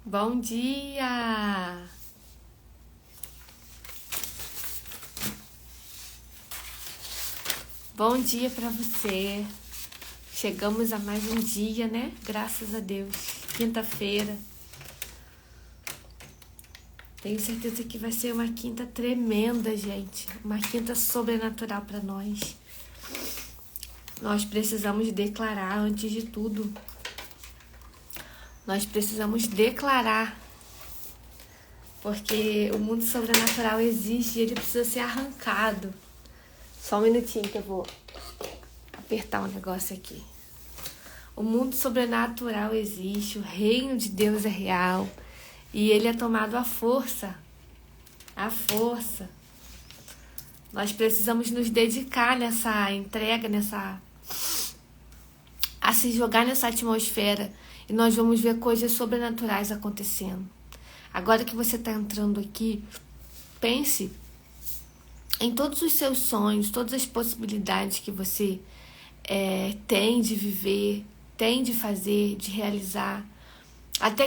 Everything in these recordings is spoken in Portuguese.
Bom dia! Bom dia para você. Chegamos a mais um dia, né? Graças a Deus. Quinta-feira. Tenho certeza que vai ser uma quinta tremenda, gente. Uma quinta sobrenatural para nós. Nós precisamos declarar antes de tudo. Nós precisamos declarar. Porque o mundo sobrenatural existe e ele precisa ser arrancado. Só um minutinho que eu vou apertar um negócio aqui. O mundo sobrenatural existe, o reino de Deus é real e ele é tomado à força. À força. Nós precisamos nos dedicar nessa entrega, a se jogar nessa atmosfera e nós vamos ver coisas sobrenaturais acontecendo. Agora que você está entrando aqui, pense em todos os seus sonhos, todas as possibilidades que você tem de viver, tem de fazer, de realizar. Até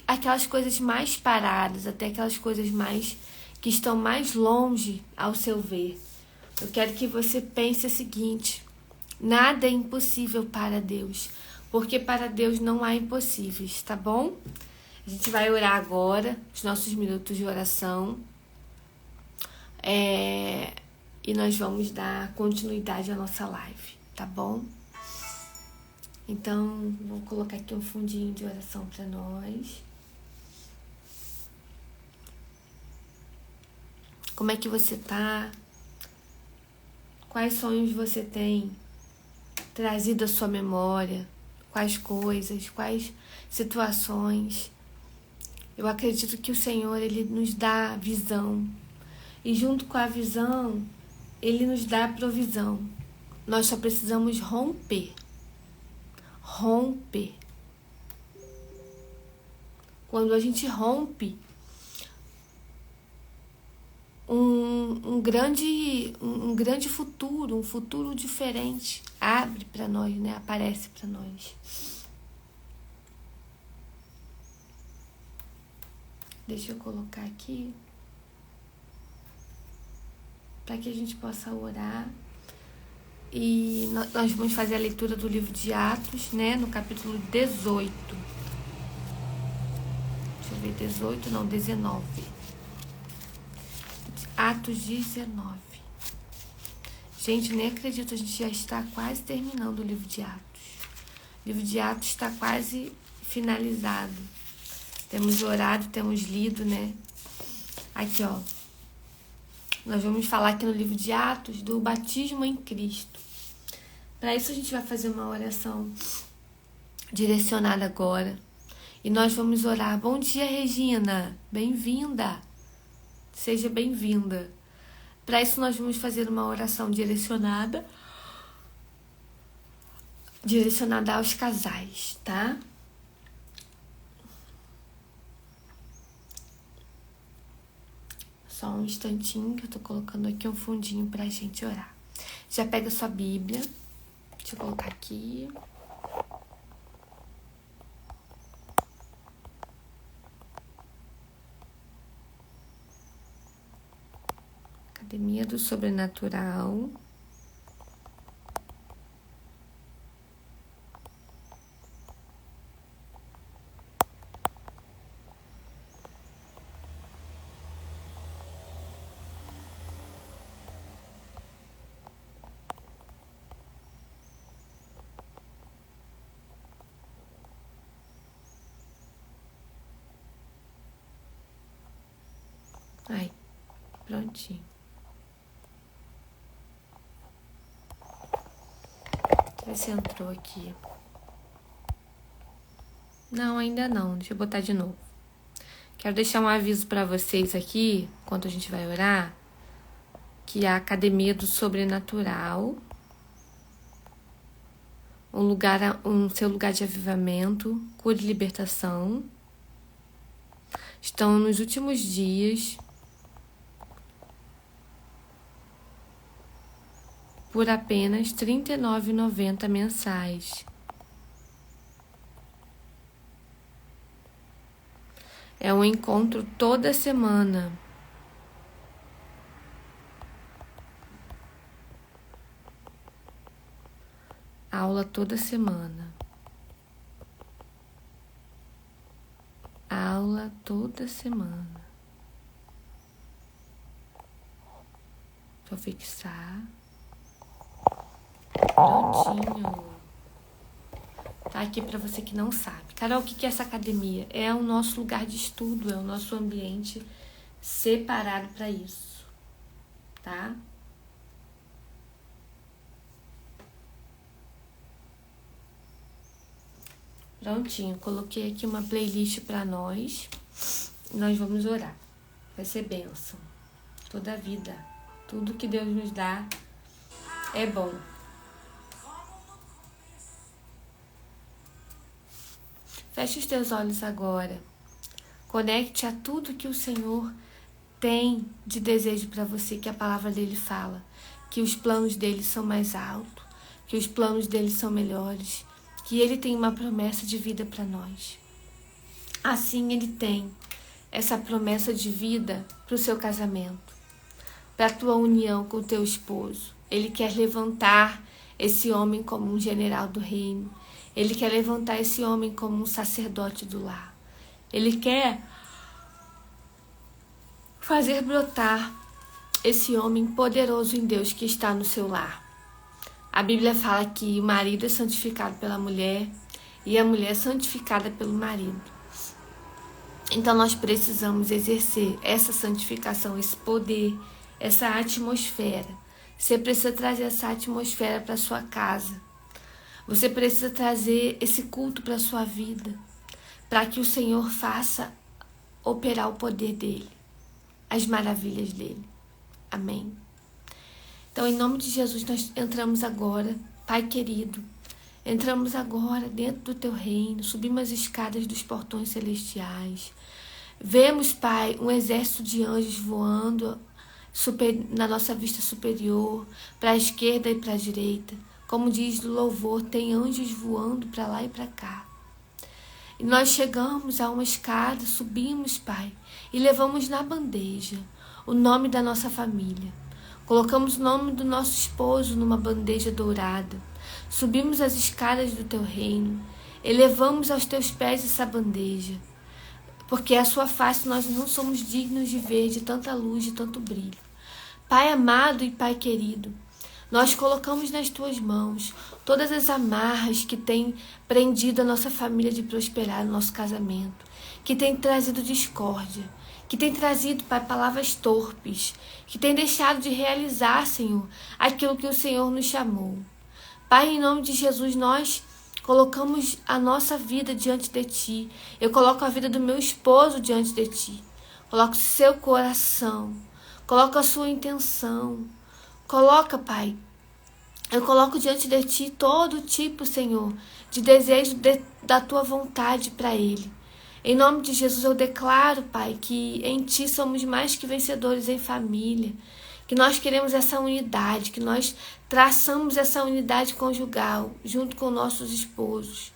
aquelas coisas mais paradas, até aquelas coisas que estão mais longe ao seu ver. Eu quero que você pense o seguinte: nada é impossível para Deus, porque para Deus não há impossíveis, tá bom? A gente vai orar agora, os nossos minutos de oração. E nós vamos dar continuidade à nossa live, tá bom? Então, vou colocar aqui um fundinho de oração para nós. Como é que você tá? Quais sonhos você tem trazido à sua memória? Quais coisas, quais situações? Eu acredito que o Senhor, Ele nos dá visão. E junto com a visão, Ele nos dá a provisão. Nós só precisamos romper. Romper. Quando a gente rompe, um grande futuro, um futuro diferente abre para nós, né? Aparece para nós. Deixa eu colocar aqui para que a gente possa orar. E nós vamos fazer a leitura do livro de Atos, né? No capítulo 18. Deixa eu ver, 18 não, 19. Atos 19. Gente, nem acredito, a gente já está quase terminando o livro de Atos. O livro de Atos está quase finalizado. Temos orado, temos lido, né? Aqui, ó. Nós vamos falar aqui no livro de Atos do batismo em Cristo. Para isso a gente vai fazer uma oração direcionada agora. E nós vamos orar. Bom dia, Regina. Bem-vinda. Seja bem-vinda. Para isso nós vamos fazer uma oração direcionada aos casais, tá? Só um instantinho que eu tô colocando aqui um fundinho pra gente orar. Já pega a sua Bíblia. Deixa eu colocar aqui. Academia do Sobrenatural. Aí, prontinho. Deixa eu ver se entrou aqui. Não, ainda não. Deixa eu botar de novo. Quero deixar um aviso para vocês aqui, enquanto a gente vai orar, que a Academia do Sobrenatural, seu lugar de avivamento, cura e libertação, estão nos últimos dias por apenas R$ 39,90 mensais. É um encontro toda semana. Aula toda semana. Aula toda semana. Vou fixar. Prontinho. Tá aqui para você que não sabe. Carol, o que é essa academia? É o nosso lugar de estudo, é o nosso ambiente separado para isso, tá? Prontinho, coloquei aqui uma playlist para nós. Nós vamos orar. Vai ser bênção. Toda a vida, tudo que Deus nos dá é bom. Feche os teus olhos agora. Conecte a tudo que o Senhor tem de desejo para você, que a palavra dele fala. Que os planos dele são mais altos, que os planos dele são melhores, que ele tem uma promessa de vida para nós. Assim ele tem essa promessa de vida para o seu casamento, para a tua união com o teu esposo. Ele quer levantar esse homem como um general do reino. Ele quer levantar esse homem como um sacerdote do lar. Ele quer fazer brotar esse homem poderoso em Deus que está no seu lar. A Bíblia fala que o marido é santificado pela mulher e a mulher é santificada pelo marido. Então nós precisamos exercer essa santificação, esse poder, essa atmosfera. Você precisa trazer essa atmosfera para sua casa. Você precisa trazer esse culto para sua vida, para que o Senhor faça operar o poder dele, as maravilhas dele. Amém. Então, em nome de Jesus, nós entramos agora, Pai querido, entramos agora dentro do teu reino, subimos as escadas dos portões celestiais. Vemos, Pai, um exército de anjos voando na nossa vista superior, para a esquerda e para a direita. Como diz o louvor, tem anjos voando para lá e para cá. E nós chegamos a uma escada, subimos, Pai, e levamos na bandeja o nome da nossa família. Colocamos o nome do nosso esposo numa bandeja dourada. Subimos as escadas do teu reino. Elevamos aos teus pés essa bandeja. Porque a sua face nós não somos dignos de ver, de tanta luz, de tanto brilho. Pai amado e Pai querido, nós colocamos nas tuas mãos todas as amarras que têm prendido a nossa família de prosperar no nosso casamento, que têm trazido discórdia, que tem trazido, Pai, palavras torpes, que tem deixado de realizar, Senhor, aquilo que o Senhor nos chamou. Pai, em nome de Jesus, nós colocamos a nossa vida diante de Ti. Eu coloco a vida do meu esposo diante de Ti. Coloco o seu coração, coloco a sua intenção. Coloca, Pai, eu coloco diante de Ti todo tipo, Senhor, de desejo da Tua vontade para ele. Em nome de Jesus, eu declaro, Pai, que em Ti somos mais que vencedores em família, que nós queremos essa unidade, que nós traçamos essa unidade conjugal junto com nossos esposos.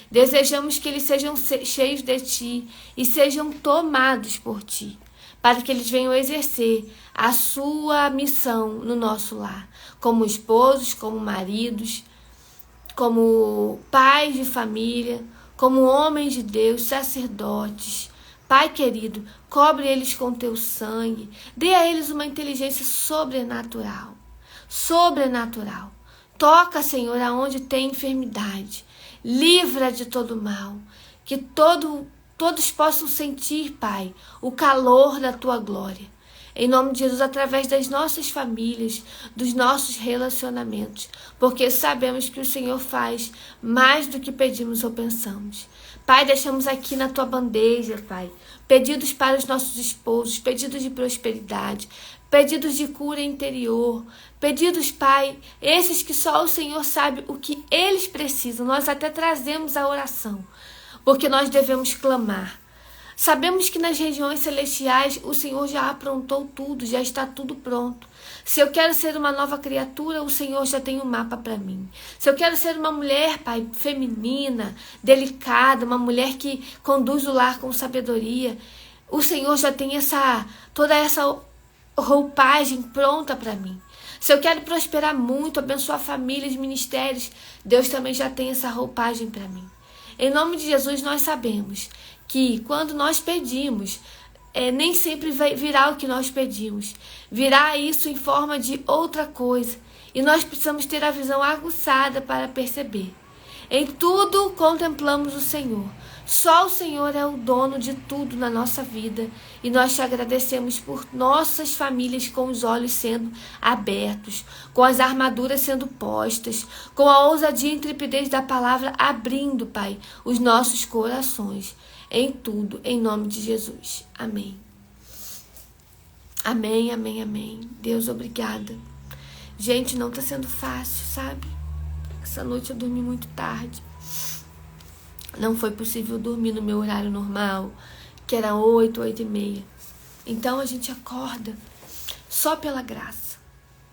Desejamos que eles sejam cheios de Ti e sejam tomados por Ti, para que eles venham exercer a sua missão no nosso lar, como esposos, como maridos, como pais de família, como homens de Deus, sacerdotes. Pai querido, cobre eles com teu sangue, dê a eles uma inteligência sobrenatural. Sobrenatural. Toca, Senhor, aonde tem enfermidade. Livra de todo mal. Que todos possam sentir, Pai, o calor da tua glória. Em nome de Jesus, através das nossas famílias, dos nossos relacionamentos, porque sabemos que o Senhor faz mais do que pedimos ou pensamos. Pai, deixamos aqui na tua bandeja, Pai, pedidos para os nossos esposos, pedidos de prosperidade, pedidos de cura interior, pedidos, Pai, esses que só o Senhor sabe o que eles precisam. Nós até trazemos a oração, porque nós devemos clamar. Sabemos que nas regiões celestiais o Senhor já aprontou tudo, já está tudo pronto. Se eu quero ser uma nova criatura, o Senhor já tem um mapa para mim. Se eu quero ser uma mulher, Pai, feminina, delicada, uma mulher que conduz o lar com sabedoria, o Senhor já tem toda essa roupagem pronta para mim. Se eu quero prosperar muito, abençoar famílias, ministérios, Deus também já tem essa roupagem para mim. Em nome de Jesus, nós sabemos que quando nós pedimos, nem sempre virá o que nós pedimos. Virá isso em forma de outra coisa. E nós precisamos ter a visão aguçada para perceber. Em tudo contemplamos o Senhor. Só o Senhor é o dono de tudo na nossa vida. E nós te agradecemos por nossas famílias com os olhos sendo abertos, com as armaduras sendo postas, com a ousadia e intrepidez da palavra abrindo, Pai, os nossos corações. Em tudo, em nome de Jesus. Amém. Amém, amém, amém. Deus, obrigada. Gente, não tá sendo fácil, sabe? Essa noite eu dormi muito tarde. Não foi possível dormir no meu horário normal, que era 8h30. Então a gente acorda só pela graça.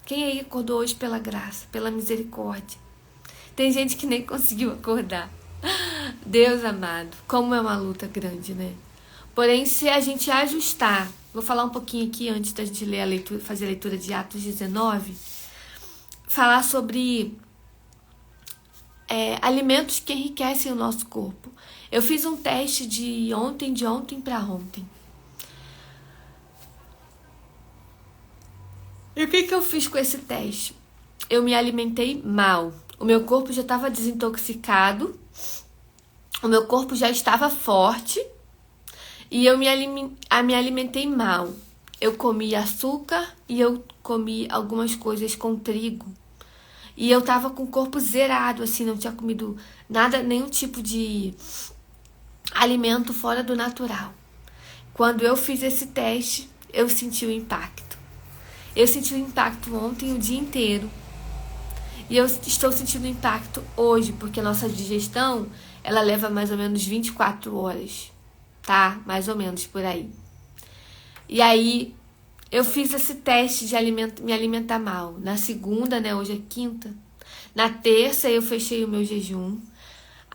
Quem aí acordou hoje pela graça, pela misericórdia? Tem gente que nem conseguiu acordar. Deus amado, como é uma luta grande, né? Porém, se a gente ajustar, vou falar um pouquinho aqui antes da gente ler fazer a leitura de Atos 19, falar sobre alimentos que enriquecem o nosso corpo. Eu fiz um teste de ontem para ontem. E o que eu fiz com esse teste? Eu me alimentei mal. O meu corpo já estava desintoxicado. O meu corpo já estava forte. E eu me alimentei mal. Eu comi açúcar e eu comi algumas coisas com trigo. E eu tava com o corpo zerado, assim, não tinha comido nada, nenhum tipo de alimento fora do natural. Quando eu fiz esse teste, eu senti o impacto. Eu senti o impacto ontem o dia inteiro. E eu estou sentindo o impacto hoje, porque a nossa digestão, ela leva mais ou menos 24 horas, tá? Mais ou menos por aí. E aí, eu fiz esse teste de me alimentar mal. Na segunda, né? Hoje é quinta. Na terça, eu fechei o meu jejum.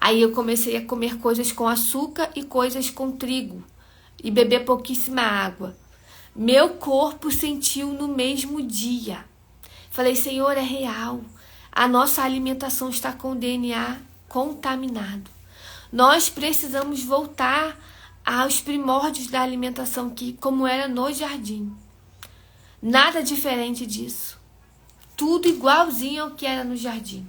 Aí eu comecei a comer coisas com açúcar e coisas com trigo. E beber pouquíssima água. Meu corpo sentiu no mesmo dia. Falei, Senhor, é real. A nossa alimentação está com o DNA contaminado. Nós precisamos voltar aos primórdios da alimentação, como era no jardim. Nada diferente disso. Tudo igualzinho ao que era no jardim.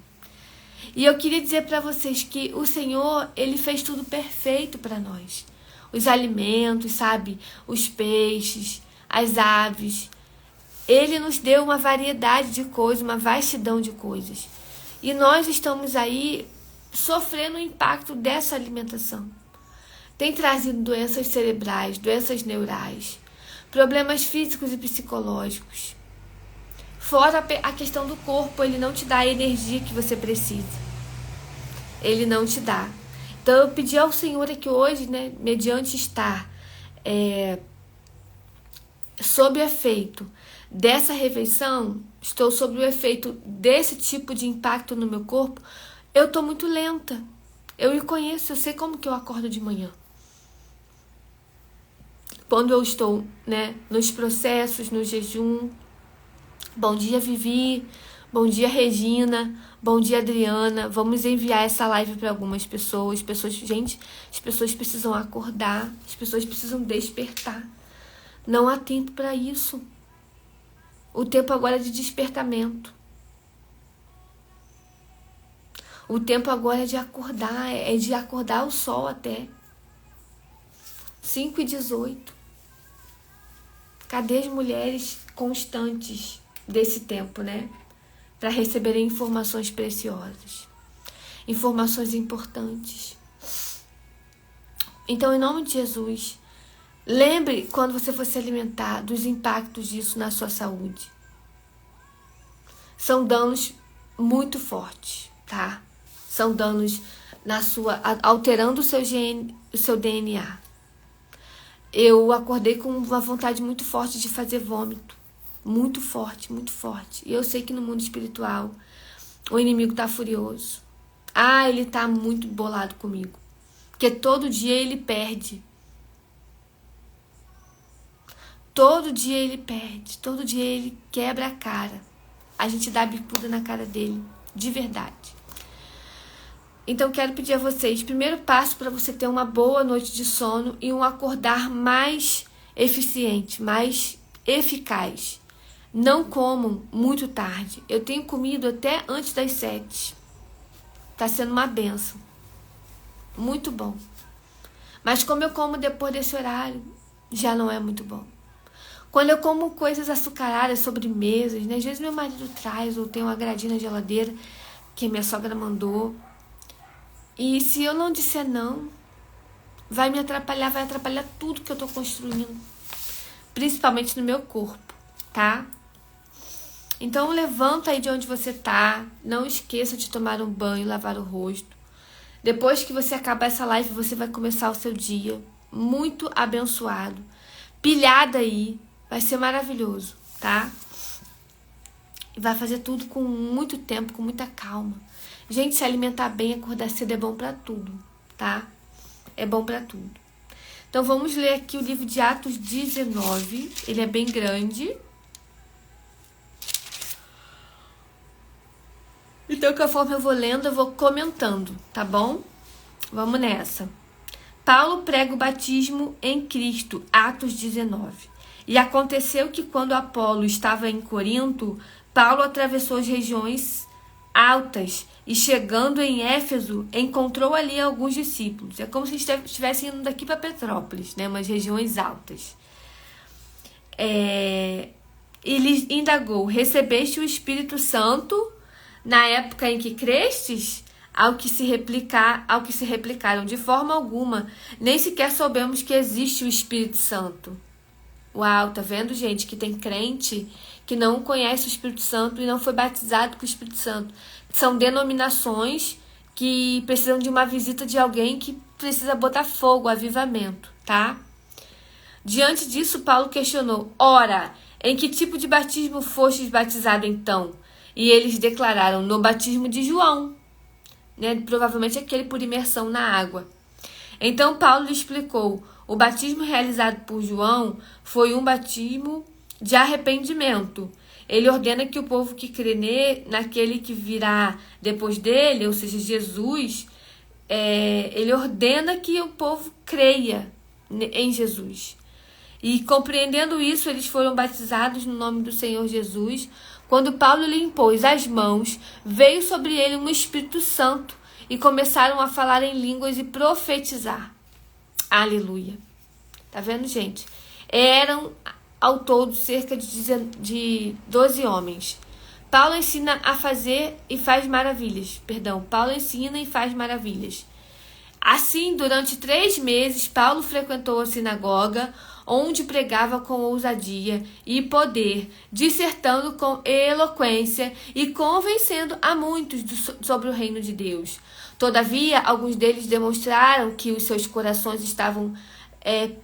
E eu queria dizer para vocês que o Senhor, Ele fez tudo perfeito para nós. Os alimentos, sabe? Os peixes, as aves. Ele nos deu uma variedade de coisas, uma vastidão de coisas. E nós estamos aí sofrendo o impacto dessa alimentação. Tem trazido doenças cerebrais, doenças neurais, problemas físicos e psicológicos. Fora a questão do corpo, ele não te dá a energia que você precisa. Ele não te dá. Então eu pedi ao Senhor aqui hoje, né, mediante estar sob efeito dessa refeição, estou sob o efeito desse tipo de impacto no meu corpo, eu estou muito lenta. Eu me conheço, eu sei como que eu acordo de manhã. Quando eu estou, né, nos processos, no jejum. Bom dia, Vivi. Bom dia, Regina. Bom dia, Adriana. Vamos enviar essa live para algumas pessoas. Gente, as pessoas precisam acordar. As pessoas precisam despertar. Não há tempo para isso. O tempo agora é de despertamento. O tempo agora é de acordar. É de acordar o sol até 5h18. Cadê as mulheres constantes desse tempo, né? Para receberem informações preciosas. Informações importantes. Então, em nome de Jesus, lembre, quando você for se alimentar, dos impactos disso na sua saúde. São danos muito fortes, tá? São danos alterando o seu DNA. Eu acordei com uma vontade muito forte de fazer vômito. muito forte, muito forte. E eu sei que no mundo espiritual o inimigo tá furioso. Ele tá muito bolado comigo. Porque todo dia ele perde. Todo dia ele perde. Todo dia ele quebra a cara. A gente dá bicuda na cara dele. De verdade. Então quero pedir a vocês, primeiro passo para você ter uma boa noite de sono e um acordar mais eficiente, mais eficaz. Não comam muito tarde. Eu tenho comido até antes das 7. Tá sendo uma benção. Muito bom. Mas como eu como depois desse horário, já não é muito bom. Quando eu como coisas açucaradas, sobremesas, né? Às vezes meu marido traz, ou tem um agradinho na geladeira que minha sogra mandou. E se eu não disser não, vai me atrapalhar, vai atrapalhar tudo que eu tô construindo. Principalmente no meu corpo, tá? Então levanta aí de onde você tá. Não esqueça de tomar um banho, lavar o rosto. Depois que você acabar essa live, você vai começar o seu dia muito abençoado. Pilhada aí. Vai ser maravilhoso, tá? E vai fazer tudo com muito tempo, com muita calma. Gente, se alimentar bem, acordar cedo é bom pra tudo, tá? É bom pra tudo. Então vamos ler aqui o livro de Atos 19. Ele é bem grande. Então, conforme eu vou lendo, eu vou comentando, tá bom? Vamos nessa. Paulo prega o batismo em Cristo, Atos 19. E aconteceu que quando Apolo estava em Corinto, Paulo atravessou as regiões altas e chegando em Éfeso, encontrou ali alguns discípulos. É como se estivesse indo daqui para Petrópolis, né? Umas regiões altas. Ele indagou: recebeste o Espírito Santo na época em que crestes? Ao que se replicaram: de forma alguma, nem sequer soubemos que existe o Espírito Santo. Uau, tá vendo, gente, que tem crente que não conhece o Espírito Santo e não foi batizado com o Espírito Santo. São denominações que precisam de uma visita de alguém que precisa botar fogo, avivamento, tá? Diante disso, Paulo questionou: ora, em que tipo de batismo fostes batizado então? E eles declararam: no batismo de João, né? Provavelmente aquele por imersão na água. Então Paulo lhe explicou: o batismo realizado por João foi um batismo de arrependimento. Ele ordena que o povo que crê naquele que virá depois dele, ou seja, Jesus, ele ordena que o povo creia em Jesus. E compreendendo isso, eles foram batizados no nome do Senhor Jesus. Quando Paulo lhe impôs as mãos, veio sobre ele um Espírito Santo e começaram a falar em línguas e profetizar. Aleluia. Tá vendo, gente? Eram ao todo cerca de 12 homens. Paulo ensina a fazer e faz maravilhas. Paulo ensina e faz maravilhas. Assim, durante 3 meses, Paulo frequentou a sinagoga, onde pregava com ousadia e poder, dissertando com eloquência e convencendo a muitos sobre o reino de Deus. Todavia, alguns deles demonstraram que os seus corações estavam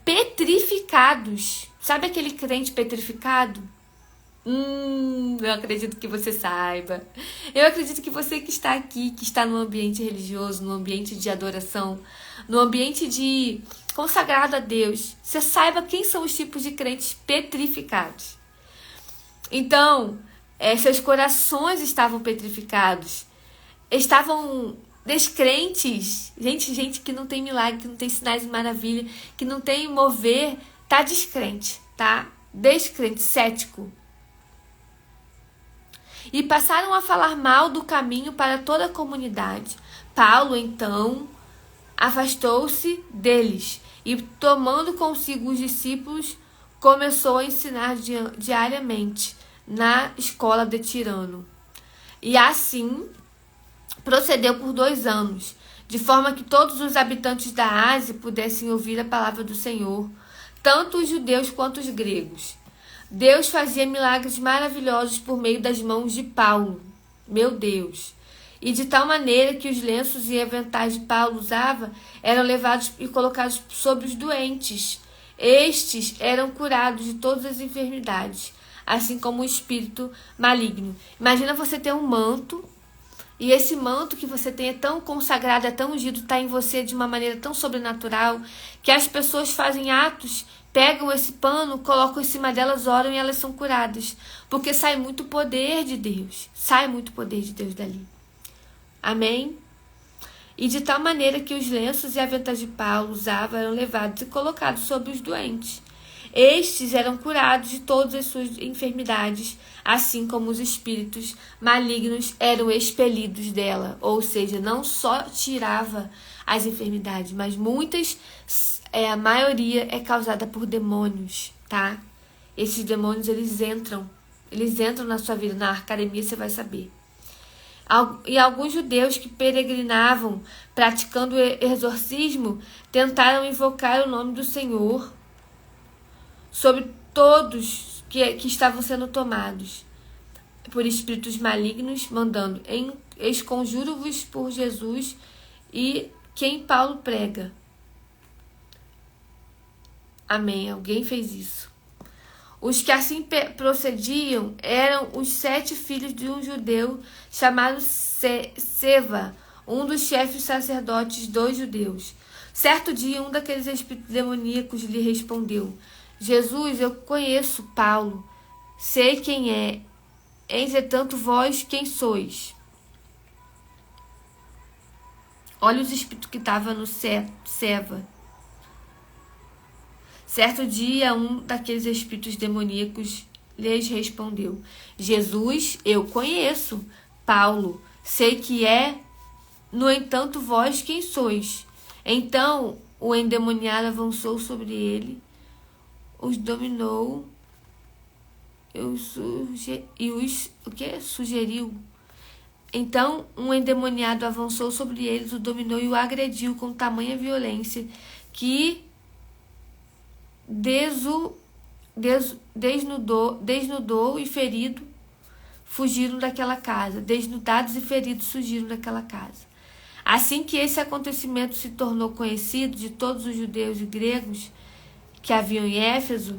petrificados. Sabe aquele crente petrificado? Eu acredito que você saiba. Eu acredito que você que está aqui, que está no ambiente religioso, no ambiente de adoração, no ambiente de consagrado a Deus, você saiba quem são os tipos de crentes petrificados. Então, seus corações estavam petrificados, estavam descrentes. Gente que não tem milagre, que não tem sinais de maravilha, que não tem mover, tá descrente, tá? Descrente, cético. E passaram a falar mal do caminho para toda a comunidade. Paulo, então, afastou-se deles e, tomando consigo os discípulos, começou a ensinar diariamente na escola de Tirano. E assim procedeu por 2 anos, de forma que todos os habitantes da Ásia pudessem ouvir a palavra do Senhor, tanto os judeus quanto os gregos. Deus fazia milagres maravilhosos por meio das mãos de Paulo. Meu Deus! E de tal maneira que os lenços e aventais de Paulo usava eram levados e colocados sobre os doentes. Estes eram curados de todas as enfermidades. assim como o espírito maligno. Imagina você ter um manto, e esse manto que você tem é tão consagrado, é tão ungido, está em você de uma maneira tão sobrenatural, que as pessoas fazem atos, pegam esse pano, colocam em cima delas, oram e elas são curadas. Porque sai muito poder de Deus. Sai muito poder de Deus dali. Amém? E de tal maneira que os lenços e aventais de Paulo usava eram levados e colocados sobre os doentes. Estes eram curados de todas as suas enfermidades, assim como os espíritos malignos eram expelidos dela. Ou seja, não só tirava as enfermidades, mas muitas, a maioria é causada por demônios, tá? Esses demônios, eles entram na sua vida, na academia você vai saber. E alguns judeus que peregrinavam praticando exorcismo tentaram invocar o nome do Senhor sobre todos que estavam sendo tomados por espíritos malignos, mandando: esconjuro-vos por Jesus e quem Paulo prega. Amém. Alguém fez isso. Os que assim procediam eram os 7 filhos de um judeu chamado Seva, um dos chefes sacerdotes dos judeus. Certo dia, um daqueles espíritos demoníacos lhe respondeu: Jesus, eu conheço Paulo, sei quem é, entretanto vós quem sois? Olha os espíritos que estavam no Seva. Certo dia, um daqueles espíritos demoníacos lhes respondeu: Jesus, eu conheço Paulo, sei que é, no entanto vós quem sois? Então o endemoniado avançou sobre ele, os dominou sugeriu. Então um endemoniado avançou sobre eles, o dominou e o agrediu com tamanha violência que desnudou e ferido fugiram daquela casa. Desnudados e feridos fugiram daquela casa. Assim que esse acontecimento se tornou conhecido de todos os judeus e gregos que haviam em Éfeso,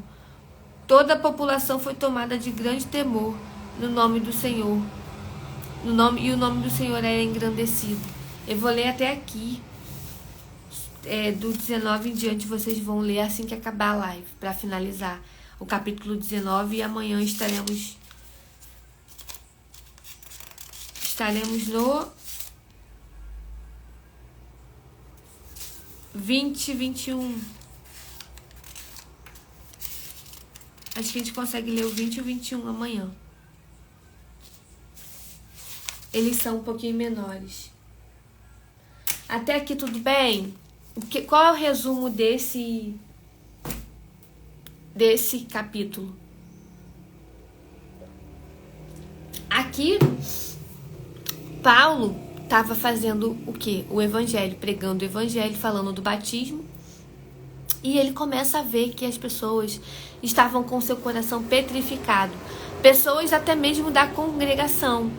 toda a população foi tomada de grande temor no nome do Senhor. E o nome do Senhor era engrandecido. Eu vou ler até aqui. Do 19 em diante vocês vão ler assim que acabar a live, para finalizar o capítulo 19, e amanhã estaremos no 20 e 21. Acho que a gente consegue ler o 20 e o 21 amanhã. Eles são um pouquinho menores. Até aqui tudo bem? Qual é o resumo desse capítulo? Aqui, Paulo estava fazendo o quê? O evangelho, pregando o evangelho, falando do batismo. E ele começa a ver que as pessoas estavam com seu coração petrificado. Pessoas até mesmo da congregação.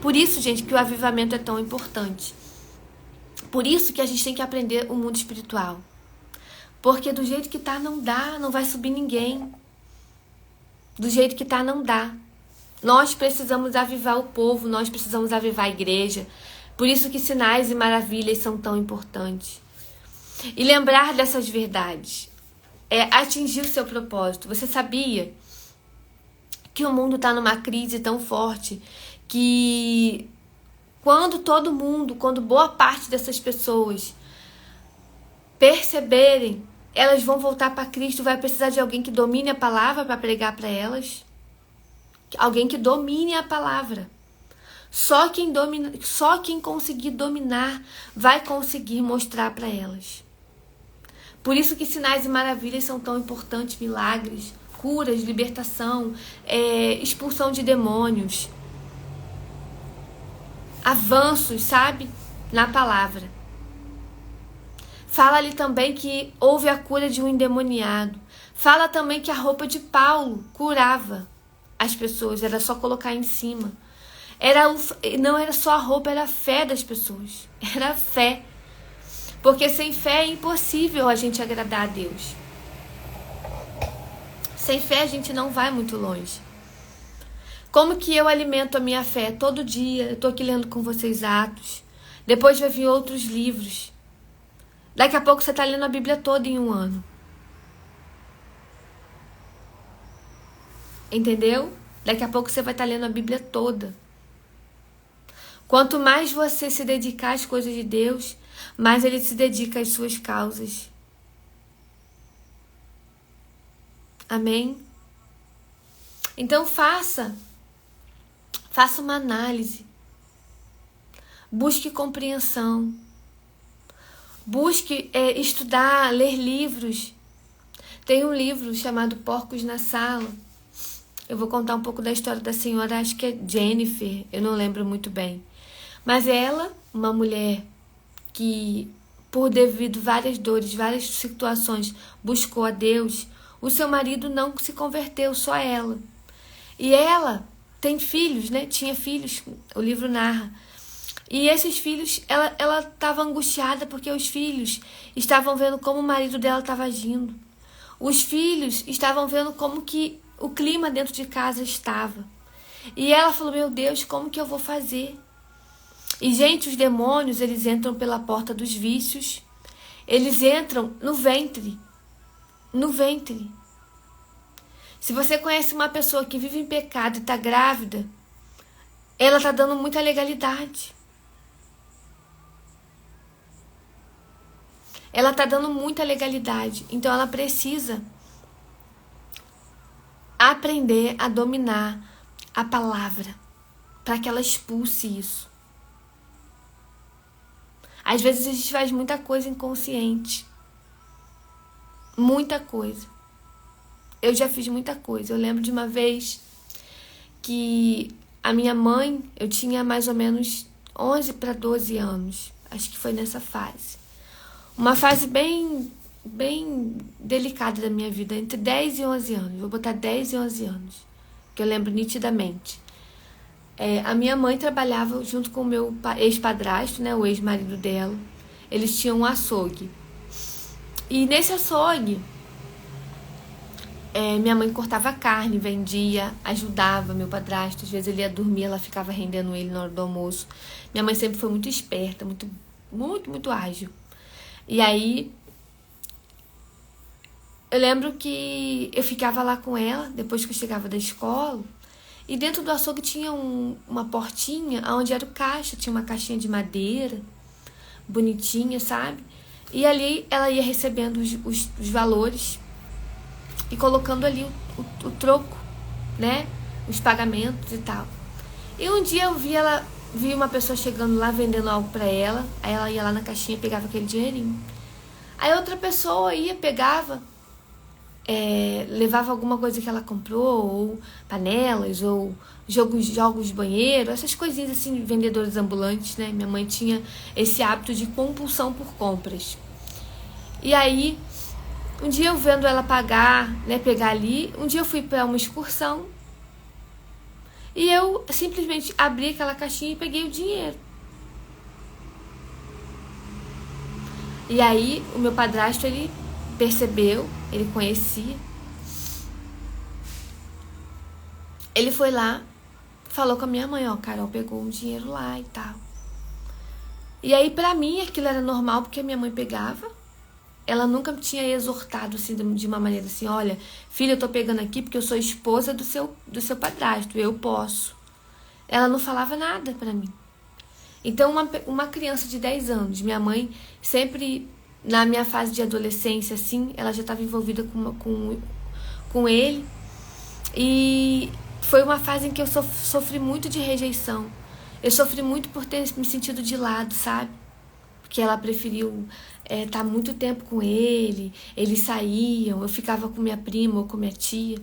Por isso, gente, que o avivamento é tão importante. Por isso que a gente tem que aprender o mundo espiritual. Porque do jeito que tá não dá, não vai subir ninguém. Do jeito que tá não dá. Nós precisamos avivar o povo, nós precisamos avivar a igreja. Por isso que sinais e maravilhas são tão importantes. E lembrar dessas verdades é atingir o seu propósito. Você sabia que o mundo está numa crise tão forte que quando boa parte dessas pessoas perceberem, elas vão voltar para Cristo, vai precisar de alguém que domine a palavra para pregar para elas. Alguém que domine a palavra. Só quem conseguir dominar vai conseguir mostrar para elas. Por isso que sinais e maravilhas são tão importantes, milagres, curas, libertação, expulsão de demônios, avanços, sabe? Na palavra. Fala ali também que houve a cura de um endemoniado. Fala também que a roupa de Paulo curava as pessoas, era só colocar em cima. Não era só a roupa, era a fé das pessoas. Era a fé. Porque sem fé é impossível a gente agradar a Deus. Sem fé a gente não vai muito longe. Como que eu alimento a minha fé? Todo dia, eu tô aqui lendo com vocês Atos. Depois vai vir outros livros. Daqui a pouco você tá lendo a Bíblia toda em um ano. Entendeu? Daqui a pouco você vai estar lendo a Bíblia toda. Quanto mais você se dedicar às coisas de Deus, mais Ele se dedica às suas causas. Amém? Então faça uma análise. Busque compreensão. Busque estudar, ler livros. Tem um livro chamado Porcos na Sala. Eu vou contar um pouco da história da senhora, acho que é Jennifer, eu não lembro muito bem. Mas ela, uma mulher que, por devido a várias dores, várias situações, buscou a Deus, o seu marido não se converteu, só ela. E ela tem filhos, né? Tinha filhos, o livro narra. E esses filhos, ela estava angustiada porque os filhos estavam vendo como o marido dela estava agindo. Os filhos estavam vendo como que o clima dentro de casa estava. E ela falou, meu Deus, como que eu vou fazer? E, gente, os demônios, eles entram pela porta dos vícios. Eles entram no ventre. No ventre. Se você conhece uma pessoa que vive em pecado e está grávida, ela está dando muita legalidade. Ela está dando muita legalidade. Então ela precisa aprender a dominar a palavra para que ela expulse isso. Às vezes a gente faz muita coisa inconsciente. Muita coisa. Eu já fiz muita coisa. Eu lembro de uma vez que a minha mãe, eu tinha mais ou menos 11 para 12 anos. Acho que foi nessa fase. Uma fase bem delicada da minha vida, entre 10 e 11 anos. Vou botar 10 e 11 anos, que eu lembro nitidamente. A minha mãe trabalhava junto com o meu ex-padrasto, né, o ex-marido dela. Eles tinham um açougue. E nesse açougue, minha mãe cortava carne, vendia, ajudava meu padrasto. Às vezes ele ia dormir, ela ficava rendendo ele na hora do almoço. Minha mãe sempre foi muito esperta, muito ágil. E aí, eu lembro que eu ficava lá com ela, depois que eu chegava da escola, e dentro do açougue tinha uma portinha, onde era o caixa, tinha uma caixinha de madeira, bonitinha, sabe? E ali ela ia recebendo os valores e colocando ali o troco, né? Os pagamentos e tal. E um dia eu vi uma pessoa chegando lá, vendendo algo pra ela. Aí ela ia lá na caixinha e pegava aquele dinheirinho. Aí outra pessoa ia, pegava, levava alguma coisa que ela comprou, ou panelas, ou jogos de banheiro, essas coisinhas assim, vendedores ambulantes, né? Minha mãe tinha esse hábito de compulsão por compras. E aí, um dia eu vendo ela pagar, né, pegar ali, um dia eu fui para uma excursão, e eu simplesmente abri aquela caixinha e peguei o dinheiro. E aí, o meu padrasto, ele percebeu, ele conhecia. Ele foi lá, falou com a minha mãe, ó, Carol pegou um dinheiro lá e tal. E aí, pra mim, aquilo era normal, porque a minha mãe pegava. Ela nunca me tinha exortado, assim, de uma maneira assim, olha, filha, eu tô pegando aqui porque eu sou esposa do seu padrasto, eu posso. Ela não falava nada pra mim. Então, uma criança de 10 anos, minha mãe sempre, na minha fase de adolescência, assim, ela já estava envolvida com ele. E foi uma fase em que eu sofri muito de rejeição. Eu sofri muito por ter me sentido de lado, sabe? Porque ela preferiu estar muito tempo com ele, eles saíam, eu ficava com minha prima ou com minha tia.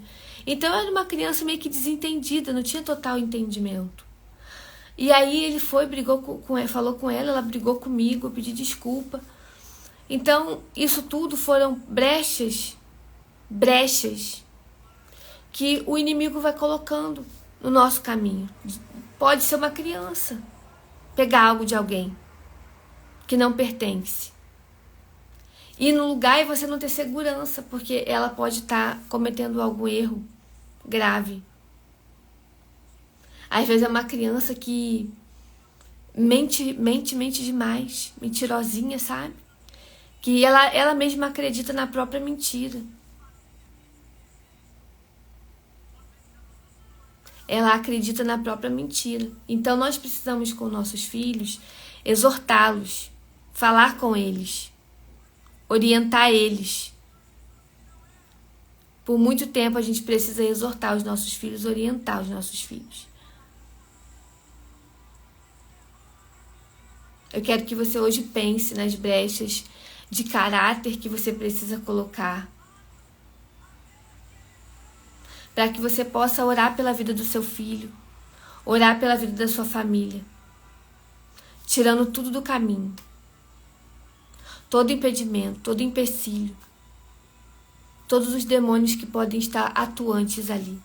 Então, eu era uma criança meio que desentendida, não tinha total entendimento. E aí ele foi, brigou falou com ela brigou comigo, eu pedi desculpa. Então, isso tudo foram brechas que o inimigo vai colocando no nosso caminho. Pode ser uma criança pegar algo de alguém que não pertence. ir no lugar e você não ter segurança, porque ela pode estar cometendo algum erro grave. Às vezes é uma criança que mente demais, mentirosinha, sabe? Que ela mesma acredita na própria mentira. Ela acredita na própria mentira. Então nós precisamos, com nossos filhos, exortá-los, falar com eles, orientar eles. Por muito tempo a gente precisa exortar os nossos filhos, orientar os nossos filhos. Eu quero que você hoje pense nas brechas de caráter que você precisa colocar, para que você possa orar pela vida do seu filho, orar pela vida da sua família, tirando tudo do caminho, todo impedimento, todo empecilho, todos os demônios que podem estar atuantes ali.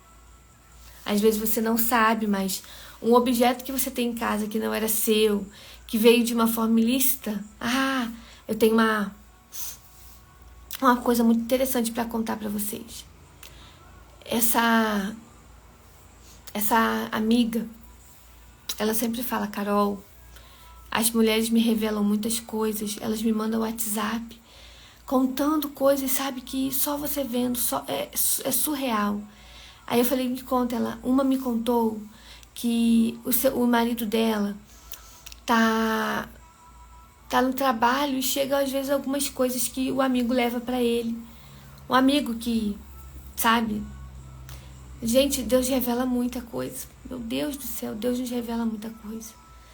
Às vezes você não sabe, mas um objeto que você tem em casa que não era seu, que veio de uma forma ilícita. Eu tenho uma coisa muito interessante para contar para vocês. Essa amiga, ela sempre fala: Carol, as mulheres me revelam muitas coisas, elas me mandam WhatsApp contando coisas, sabe, que só você vendo, é surreal. Aí eu falei: me conta. Uma me contou que o marido dela tá no trabalho e chega às vezes algumas coisas que o amigo leva pra ele. Um amigo que, sabe? Gente, Deus revela muita coisa. Meu Deus do céu, Deus nos revela muita coisa.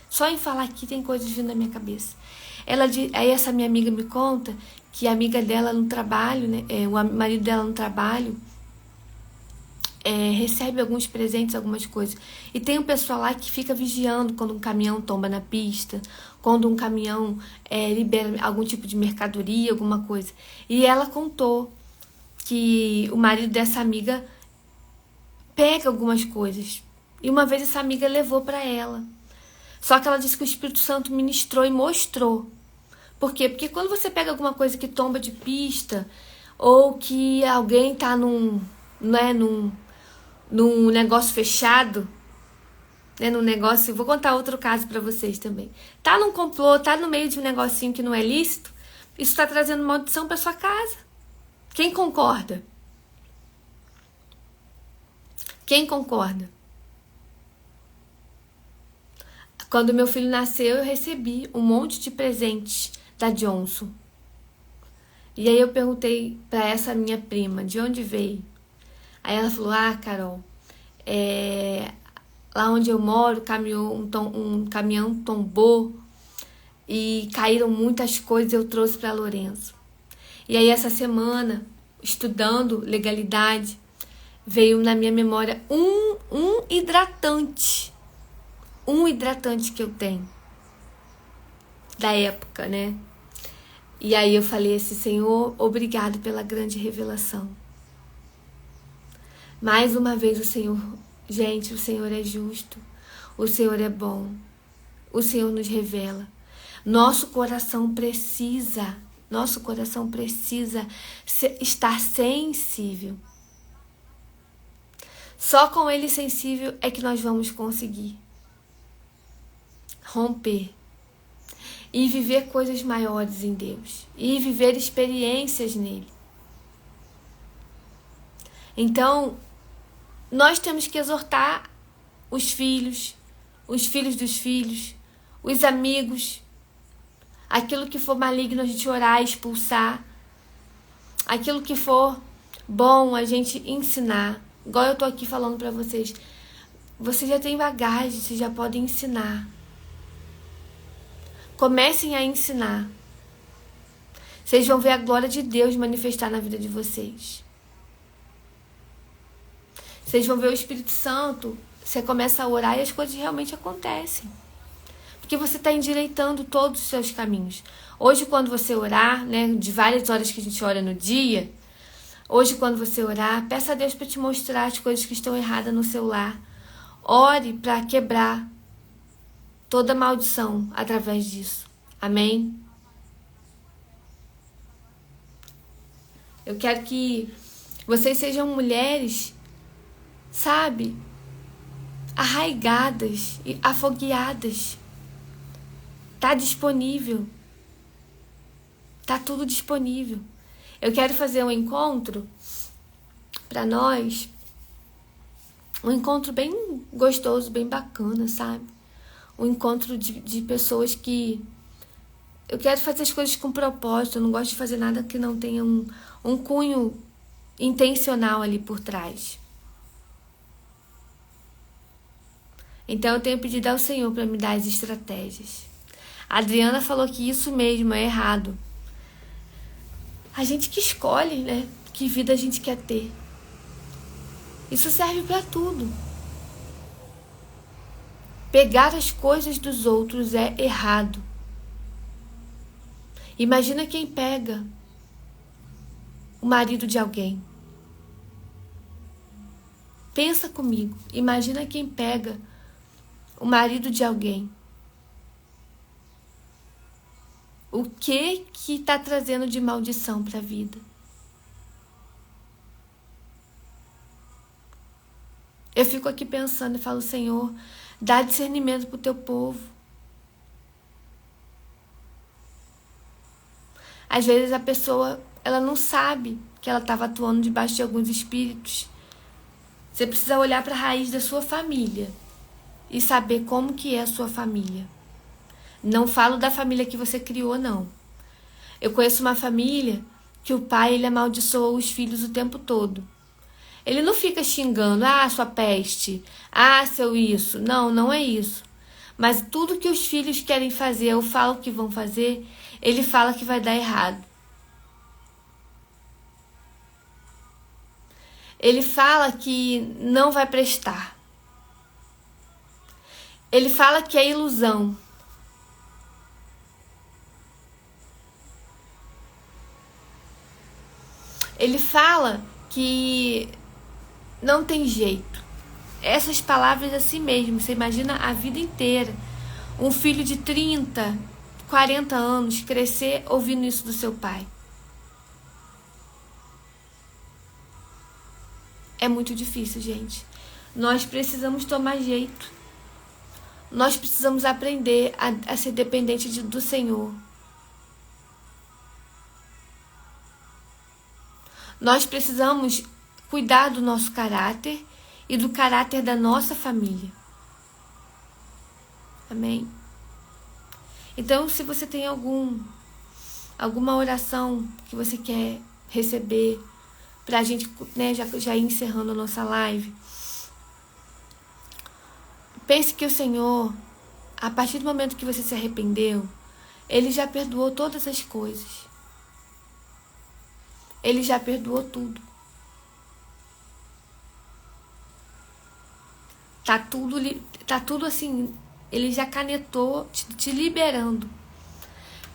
Só em falar aqui tem coisas vindo na minha cabeça. Aí essa minha amiga me conta que a amiga dela no trabalho, né, o marido dela no trabalho, recebe alguns presentes, algumas coisas. E tem um pessoal lá que fica vigiando quando um caminhão tomba na pista, quando um caminhão libera algum tipo de mercadoria, alguma coisa. E ela contou que o marido dessa amiga pega algumas coisas. E uma vez essa amiga levou para ela. Só que ela disse que o Espírito Santo ministrou e mostrou. Por quê? Porque quando você pega alguma coisa que tomba de pista, ou que alguém tá num negócio fechado, né, num negócio... Vou contar outro caso para vocês também. Tá num complô, tá no meio de um negocinho que não é lícito, isso tá trazendo maldição para sua casa. Quem concorda? Quem concorda? Quando meu filho nasceu, eu recebi um monte de presentes da Johnson. E aí eu perguntei para essa minha prima, de onde veio? Aí ela falou: Carol, lá onde eu moro, um caminhão tombou e caíram muitas coisas, eu trouxe para Lourenço. E aí essa semana, estudando legalidade, veio na minha memória um hidratante que eu tenho, da época, né? E aí eu falei assim: Senhor, obrigado pela grande revelação. Mais uma vez o Senhor é justo, o Senhor é bom, o Senhor nos revela. Nosso coração precisa estar sensível. Só com ele sensível é que nós vamos conseguir romper e viver coisas maiores em Deus e viver experiências nele. Então, nós temos que exortar os filhos dos filhos, os amigos, aquilo que for maligno a gente orar, expulsar, aquilo que for bom a gente ensinar. Igual eu tô aqui falando pra vocês, vocês já têm bagagem, vocês já podem ensinar. Comecem a ensinar. Vocês vão ver a glória de Deus manifestar na vida de vocês. Vocês vão ver o Espírito Santo. Você começa a orar e as coisas realmente acontecem. Porque você está endireitando todos os seus caminhos. Hoje, quando você orar, né, de várias horas que a gente ora no dia, hoje, quando você orar, peça a Deus para te mostrar as coisas que estão erradas no seu lar. Ore para quebrar toda maldição através disso. Amém? Eu quero que vocês sejam mulheres, sabe, arraigadas e afogueadas. Tá disponível. Tá tudo disponível. Eu quero fazer um encontro para nós. Um encontro bem gostoso, bem bacana, sabe? Um encontro de pessoas que... Eu quero fazer as coisas com propósito. Eu não gosto de fazer nada que não tenha um cunho intencional ali por trás. Então eu tenho pedido ao Senhor para me dar as estratégias. A Adriana falou que isso mesmo é errado. A gente que escolhe, né? Que vida a gente quer ter. Isso serve para tudo. Pegar as coisas dos outros é errado. Imagina quem pega o marido de alguém. Pensa comigo. Imagina quem pega o marido de alguém. O que está trazendo de maldição para a vida? Eu fico aqui pensando e falo, Senhor, dá discernimento para o teu povo. Às vezes a pessoa, ela não sabe que ela estava atuando debaixo de alguns espíritos. Você precisa olhar para a raiz da sua família e saber como que é a sua família. Não falo da família que você criou, não. Eu conheço uma família que o pai, ele amaldiçoa os filhos o tempo todo. Ele não fica xingando, sua peste, seu isso. Não, não é isso. Mas tudo que os filhos querem fazer, eu falo que vão fazer, ele fala que vai dar errado. Ele fala que não vai prestar. Ele fala que é ilusão. Ele fala que não tem jeito. Essas palavras assim mesmo, você imagina a vida inteira. Um filho de 30, 40 anos crescer ouvindo isso do seu pai. É muito difícil, gente. Nós precisamos tomar jeito. Nós precisamos aprender a ser dependente do Senhor. Nós precisamos cuidar do nosso caráter e do caráter da nossa família. Amém? Então, se você tem alguma oração que você quer receber, pra gente, né, já ir encerrando a nossa live, pense que o Senhor, a partir do momento que você se arrependeu, Ele já perdoou todas as coisas. Ele já perdoou tudo. Tá tudo assim, Ele já canetou, te liberando.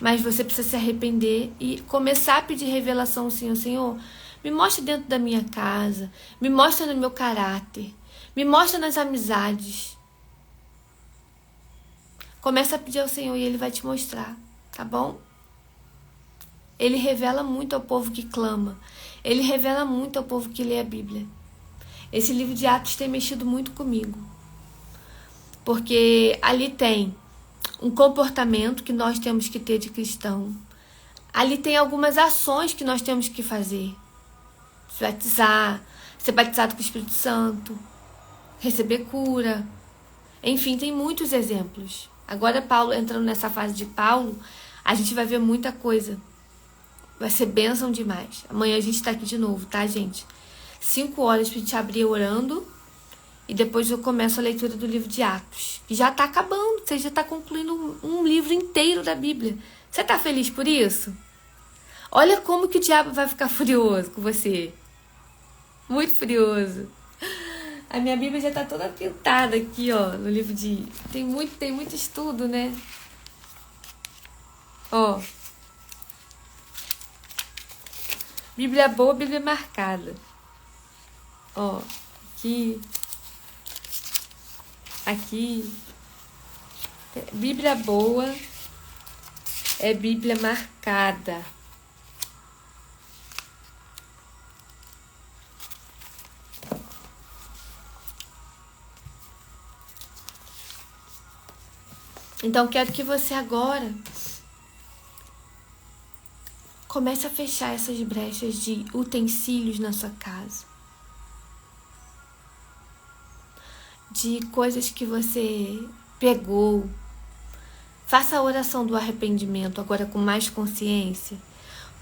Mas você precisa se arrepender e começar a pedir revelação ao Senhor. Senhor, me mostra dentro da minha casa, me mostra no meu caráter, me mostra nas amizades. Começa a pedir ao Senhor e Ele vai te mostrar, tá bom? Ele revela muito ao povo que clama. Ele revela muito ao povo que lê a Bíblia. Esse livro de Atos tem mexido muito comigo. Porque ali tem um comportamento que nós temos que ter de cristão. Ali tem algumas ações que nós temos que fazer. Se batizar, ser batizado com o Espírito Santo, receber cura. Enfim, tem muitos exemplos. Agora Paulo, entrando nessa fase de Paulo, a gente vai ver muita coisa. Vai ser bênção demais. Amanhã a gente tá aqui de novo, tá, gente? 5 horas pra gente abrir orando. E depois eu começo a leitura do livro de Atos. Que já tá acabando. Você já tá concluindo um livro inteiro da Bíblia. Você tá feliz por isso? Olha como que o diabo vai ficar furioso com você. Muito furioso. A minha Bíblia já tá toda pintada aqui, ó. No livro de... Tem muito estudo, né? Ó. Bíblia boa, Bíblia marcada. Ó, aqui. Aqui. Bíblia boa é Bíblia marcada. Então, quero que você agora comece a fechar essas brechas de utensílios na sua casa. De coisas que você pegou. Faça a oração do arrependimento agora com mais consciência,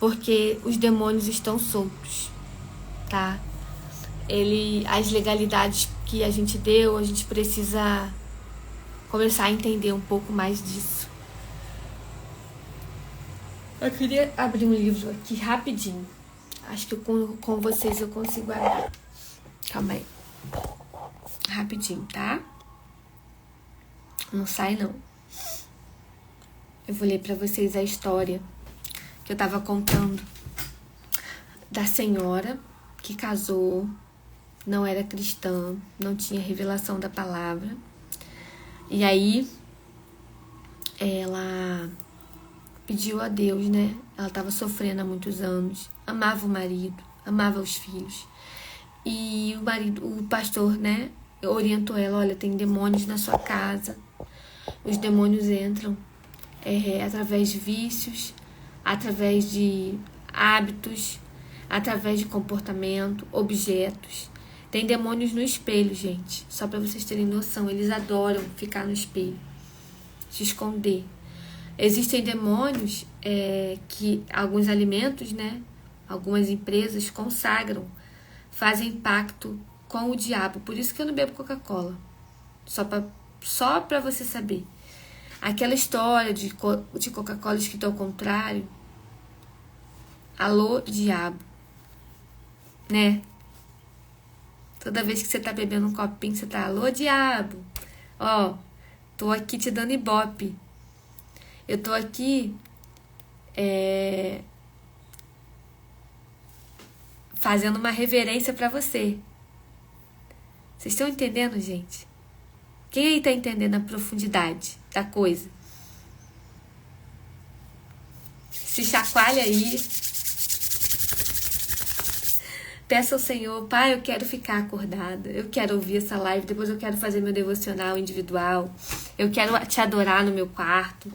porque os demônios estão soltos, tá? As legalidades que a gente deu, a gente precisa começar a entender um pouco mais disso. Eu queria abrir um livro aqui rapidinho. Acho que com vocês eu consigo abrir. Calma aí. Rapidinho, tá? Não sai, não. Eu vou ler pra vocês a história que eu tava contando da senhora que casou, não era cristã, não tinha revelação da palavra. E aí, ela pediu a Deus, né? Ela tava sofrendo há muitos anos, amava o marido, amava os filhos. E o pastor, né, orientou ela: olha, tem demônios na sua casa. Os demônios entram através de vícios, através de hábitos, através de comportamento, objetos. Tem demônios no espelho, gente. Só para vocês terem noção, eles adoram ficar no espelho, se esconder. Existem demônios que alguns alimentos, né, algumas empresas consagram, fazem pacto com o diabo. Por isso que eu não bebo Coca-Cola. Só para você saber. Aquela história de Coca-Cola escrito ao contrário. Alô, diabo. Né? Toda vez que você tá bebendo um copinho, você tá: alô, diabo. Ó, tô aqui te dando ibope. Eu tô aqui fazendo uma reverência pra você. Vocês estão entendendo, gente? Quem aí tá entendendo a profundidade da coisa? Se chacoalha aí. Peça ao Senhor: Pai, eu quero ficar acordada. Eu quero ouvir essa live. Depois eu quero fazer meu devocional individual. Eu quero te adorar no meu quarto.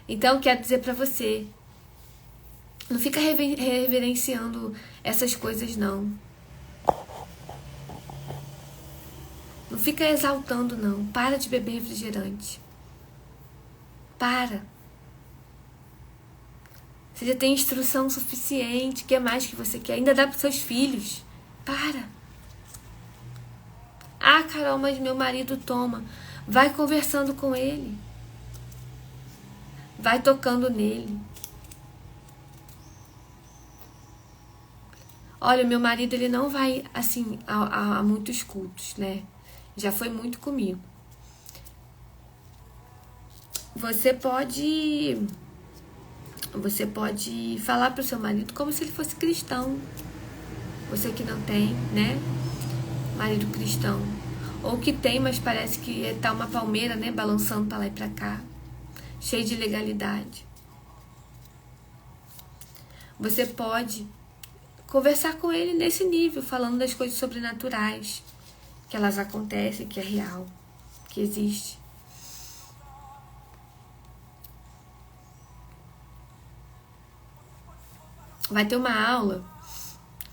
Então, eu quero dizer pra você: não fica reverenciando essas coisas, não. Não fica exaltando, não. Para de beber refrigerante. Para. Você já tem instrução suficiente. O que mais que você quer? Ainda dá para seus filhos. Para. Ah, Carol, mas meu marido toma. Vai conversando com ele. Vai tocando nele. Olha, meu marido, ele não vai, assim, a muitos cultos, né? Já foi muito comigo. Você pode falar pro seu marido como se ele fosse cristão. Você que não tem, né, marido cristão. Ou que tem, mas parece que tá uma palmeira, né, balançando pra lá e pra cá. Cheio de ilegalidade. Você pode conversar com ele nesse nível, falando das coisas sobrenaturais. Que elas acontecem, que é real, que existe. Vai ter uma aula.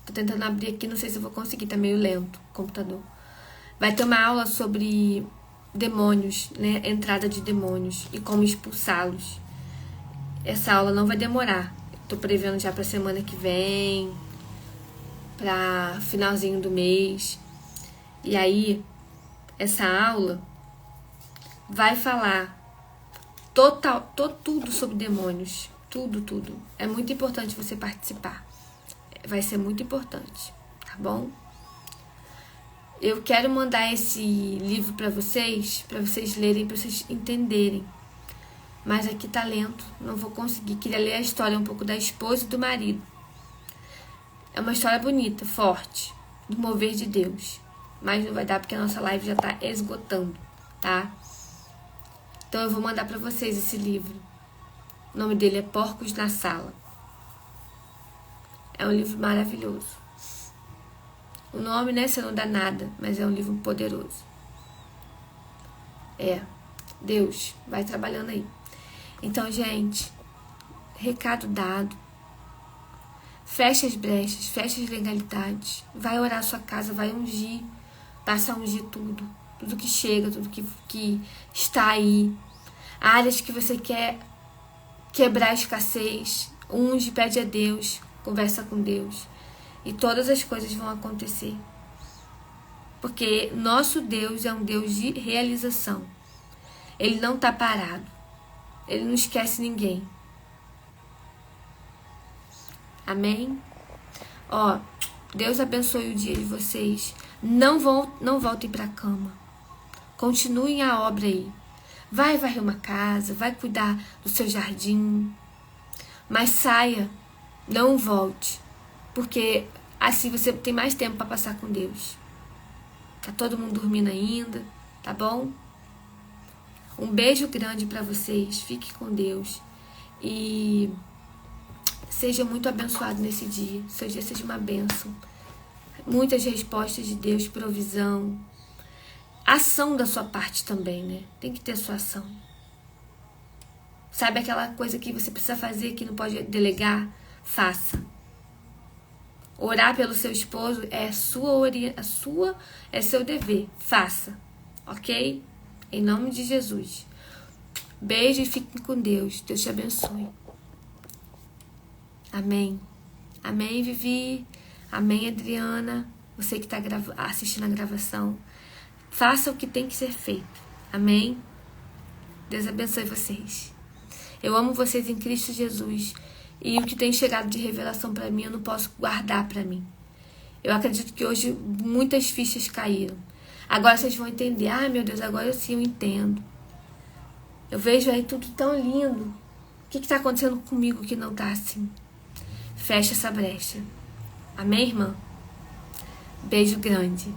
Tô tentando abrir aqui, não sei se eu vou conseguir, tá meio lento o computador. Vai ter uma aula sobre demônios, né? Entrada de demônios e como expulsá-los. Essa aula não vai demorar. Tô prevendo já pra semana que vem, pra finalzinho do mês. E aí, essa aula vai falar tudo sobre demônios. Tudo. É muito importante você participar. Vai ser muito importante, tá bom? Eu quero mandar esse livro para vocês lerem, para vocês entenderem. Mas aqui tá lento, não vou conseguir. Queria ler a história um pouco da esposa e do marido. É uma história bonita, forte, do mover de Deus. Mas não vai dar porque a nossa live já tá esgotando, tá? Então eu vou mandar para vocês esse livro. O nome dele é Porcos na Sala. É um livro maravilhoso. O nome, né, você não dá nada, mas é um livro poderoso. Deus vai trabalhando aí. Então, gente, recado dado. Fecha as brechas, fecha as legalidades. Vai orar a sua casa, vai ungir. Passa a ungir tudo. Tudo que chega, tudo que está aí. Áreas que você quer quebrar a escassez. Unge, pede a Deus. Conversa com Deus. E todas as coisas vão acontecer. Porque nosso Deus é um Deus de realização. Ele não está parado. Ele não esquece ninguém. Amém? Ó, Deus abençoe o dia de vocês. Não voltem para a cama. Continuem a obra aí. Vai varrer uma casa, vai cuidar do seu jardim. Mas saia, não volte. Porque assim você tem mais tempo para passar com Deus. Tá todo mundo dormindo ainda, tá bom? Um beijo grande para vocês. Fique com Deus. E seja muito abençoado nesse dia. Seu dia seja uma bênção. Muitas respostas de Deus, provisão. Ação da sua parte também, né? Tem que ter sua ação. Sabe aquela coisa que você precisa fazer que não pode delegar? Faça. Orar pelo seu esposo é é seu dever. Faça. Ok? Em nome de Jesus. Beijo e fiquem com Deus. Deus te abençoe. Amém. Amém, Vivi. Amém, Adriana. Você que está assistindo a gravação. Faça o que tem que ser feito. Amém. Deus abençoe vocês. Eu amo vocês em Cristo Jesus. E o que tem chegado de revelação para mim, eu não posso guardar para mim. Eu acredito que hoje muitas fichas caíram. Agora vocês vão entender. Ah, meu Deus, agora sim eu entendo. Eu vejo aí tudo tão lindo. O que está acontecendo comigo que não está assim? Fecha essa brecha. Amém, irmã? Beijo grande.